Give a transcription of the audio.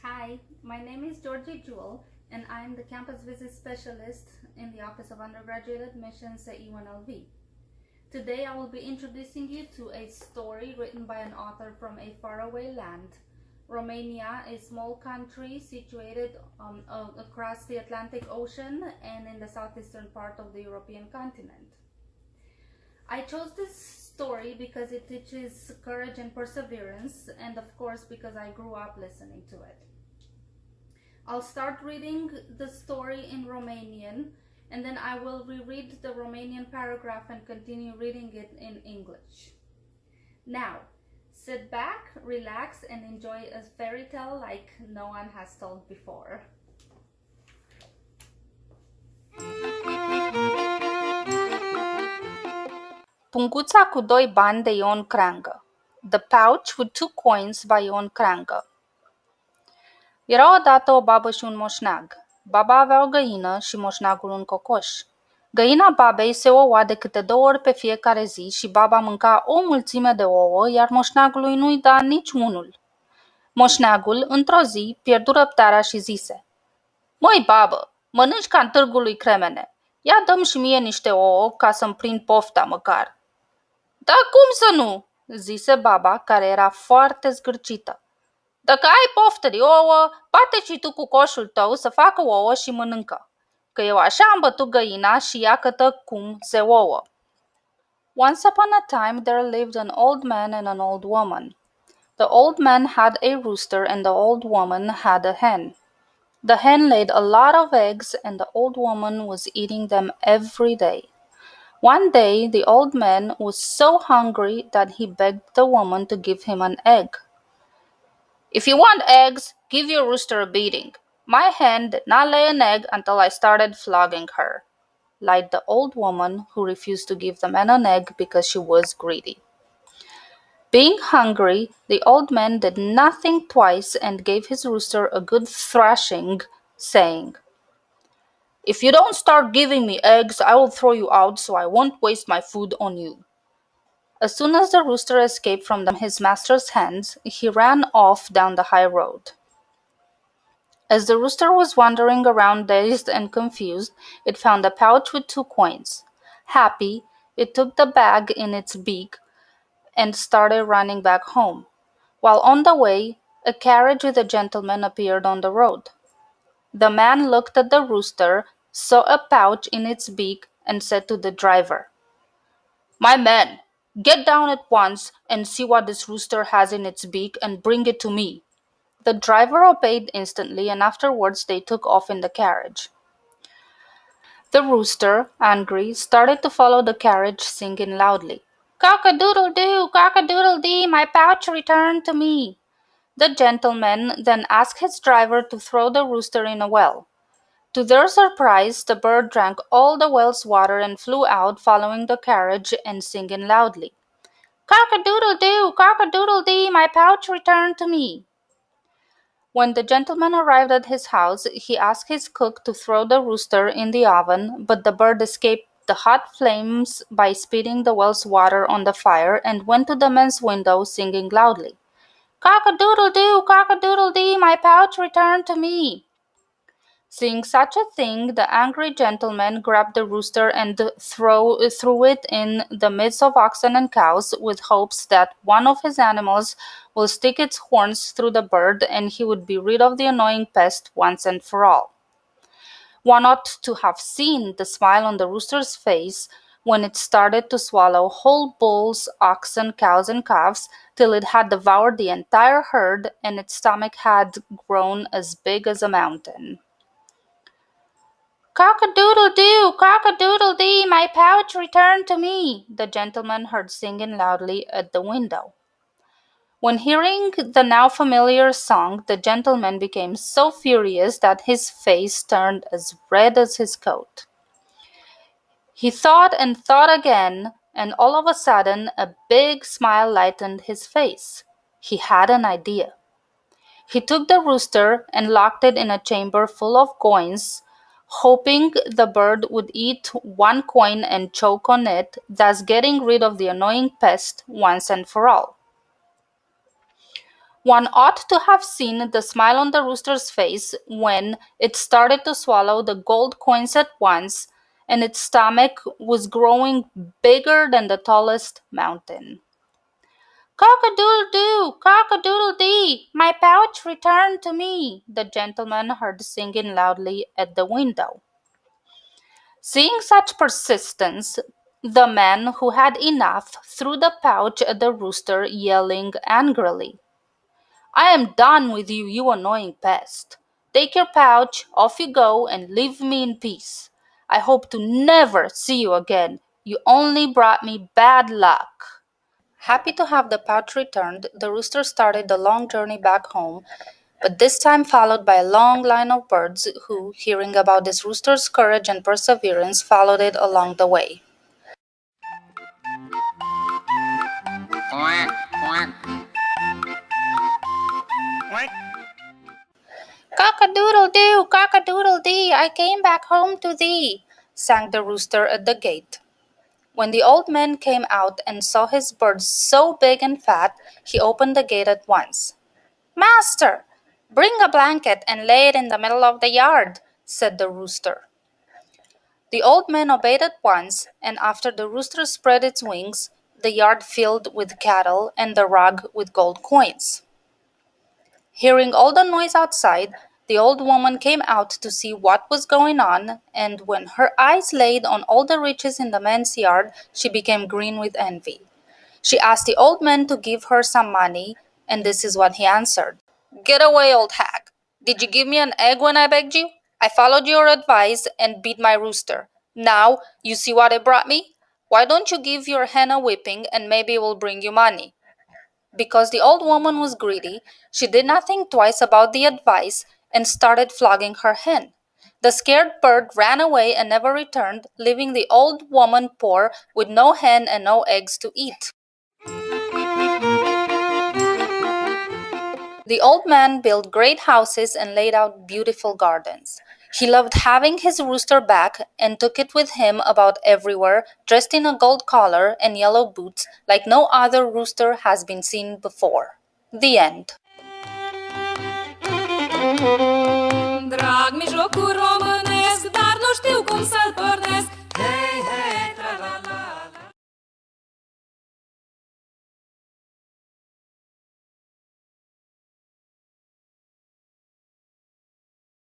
Hi, my name is Georgi Jule, and I'm the campus visit specialist in the Office of Undergraduate Admissions at UNLV. Today I will be introducing you to a story written by an author from a faraway land. Romania, a small country situated across the Atlantic Ocean and in the southeastern part of the European continent. I chose this story because it teaches courage and perseverance, and of course because I grew up listening to it. I'll start reading the story in Romanian, and then I will reread the Romanian paragraph and continue reading it in English. Now, sit back, relax, and enjoy a fairy tale like no one has told before. Punguta cu 2 bani de Ion Creanga. The Pouch with 2 Coins by Ion Creanga. Era odată o babă și un moșneag. Baba avea o găină și moșneagul un cocoș. Găina babei se oua de câte 2 ori pe fiecare zi și baba mânca o mulțime de ouă, iar moșneagului nu-i da nici unul. Moșneagul, într-o zi, pierdu răbdarea și zise: "Măi, babă, mănânci ca în târgul lui Cremene. Ia dă-mi și mie niște ouă ca să-mi prind pofta măcar." "Da, cum să nu?" zise baba, care era foarte zgârcită. "Dacă ai poftă de ouă, bate și tu cu coșul tău să facă ouă și mănâncă, că eu așa am bătut găina și iată cum se ouă." Once upon a time there lived an old man and an old woman. The old man had a rooster and the old woman had a hen. The hen laid a lot of eggs and the old woman was eating them every day. One day the old man was so hungry that he begged the woman to give him an egg. "If you want eggs, give your rooster a beating. My hen did not lay an egg until I started flogging her," lied the old woman, who refused to give the man an egg because she was greedy. Being hungry, the old man did nothing twice and gave his rooster a good thrashing, saying, "If you don't start giving me eggs, I will throw you out so I won't waste my food on you." As soon as the rooster escaped from his master's hands, he ran off down the high road. As the rooster was wandering around dazed and confused, it found a pouch with 2 coins. Happy, it took the bag in its beak and started running back home. While on the way, a carriage with a gentleman appeared on the road. The man looked at the rooster, saw a pouch in its beak, and said to the driver, "My man, get down at once and see what this rooster has in its beak and bring it to me." The driver obeyed instantly, and afterwards they took off in the carriage. The rooster, angry, started to follow the carriage, singing loudly, "Cock-a-doodle-doo, cock-a-doodle-dee, my pouch returned to me." The gentleman then asked his driver to throw the rooster in a well. To their surprise, the bird drank all the well's water and flew out, following the carriage and singing loudly, "Cock-a-doodle-doo, cock-a-doodle-dee, my pouch returned to me." When the gentleman arrived at his house, he asked his cook to throw the rooster in the oven, but the bird escaped the hot flames by spitting the well's water on the fire and went to the man's window, singing loudly, "Cock-a-doodle-doo, cock-a-doodle-dee, my pouch returned to me." Seeing such a thing, the angry gentleman grabbed the rooster and threw it in the midst of oxen and cows, with hopes that one of his animals will stick its horns through the bird and he would be rid of the annoying pest once and for all. One ought to have seen the smile on the rooster's face when it started to swallow whole bulls, oxen, cows, and calves, till it had devoured the entire herd and its stomach had grown as big as a mountain. "Cock-a-doodle-doo, cock-a-doodle-dee, my pouch returned to me," the gentleman heard singing loudly at the window. When hearing the now familiar song, the gentleman became so furious that his face turned as red as his coat. He thought and thought again, and all of a sudden a big smile lightened his face. He had an idea. He took the rooster and locked it in a chamber full of coins, hoping the bird would eat 1 coin and choke on it, thus getting rid of the annoying pest once and for all. One ought to have seen the smile on the rooster's face when it started to swallow the gold coins at once, and its stomach was growing bigger than the tallest mountain. Cock-a-doodle-doo, cock-a-doodle-dee, my pouch returned to me, the gentleman heard singing loudly at the window. Seeing such persistence, the man who had enough threw the pouch at the rooster, yelling angrily, I am done with you, you annoying pest. Take your pouch, off you go, and leave me in peace. I hope to never see you again. You only brought me bad luck. Happy to have the pouch returned, the rooster started the long journey back home, but this time followed by a long line of birds who, hearing about this rooster's courage and perseverance, followed it along the way. Quack, quack. Quack. Cock-a-doodle-doo, cock-a-doodle-dee, I came back home to thee, sang the rooster at the gate. When the old man came out and saw his birds so big and fat, he opened the gate at once. Master, bring a blanket and lay it in the middle of the yard, said the rooster. The old man obeyed at once, and after the rooster spread its wings, the yard filled with cattle and the rug with gold coins. Hearing all the noise outside, the old woman came out to see what was going on, and when her eyes laid on all the riches in the man's yard, she became green with envy. She asked the old man to give her some money, and this is what he answered. Get away, old hag. Did you give me an egg when I begged you? I followed your advice and beat my rooster. Now, you see what it brought me? Why don't you give your hen a whipping and maybe it will bring you money? Because the old woman was greedy, she did not think twice about the advice and started flogging her hen. The scared bird ran away and never returned, leaving the old woman poor with no hen and no eggs to eat. The old man built great houses and laid out beautiful gardens. He loved having his rooster back and took it with him about everywhere, dressed in a gold collar and yellow boots like no other rooster has been seen before. The end. Drag mi jocul românesc, dar nu știu cum să